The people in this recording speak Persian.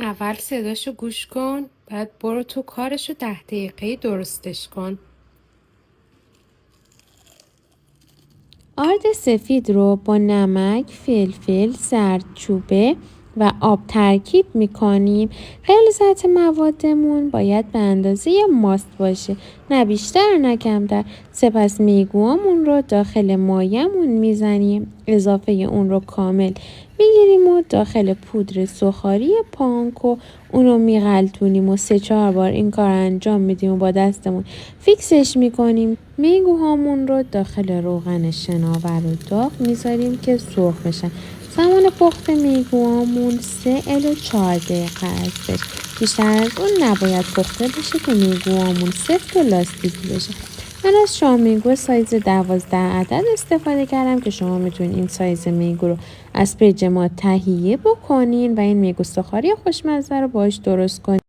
اول صداشو گوش کن، بعد برو تو کارشو 10 دقیقه درستش کن. آرد سفید رو با نمک، فلفل، زردچوبه و آب ترکیب میکنیم. غلظت موادمون باید به اندازه ماست باشه، نه بیشتر نه کمتر. سپس میگوامون رو داخل مایمون میزنیم، اضافه اون رو کامل میگیریم و داخل پودر سوخاری پانکو اون رو میغلطونیم و 3-4 بار این کار انجام میدیم و با دستمون فیکسش میکنیم. میگوهامون رو داخل روغن شناور و داغ میذاریم که سرخ بشن. زمان پخت میگوهامون 3 الی 4 دقیقه هستش. بیشتر از اون نباید پخته بشه که میگوهامون سفت و لاستیکی بشه. من از شام میگو سایز 12 عدد استفاده کردم که شما میتونید این سایز میگو رو از پیج ما تهیه بکنین و این میگو سوخاری خوشمزه رو باش درست کنین.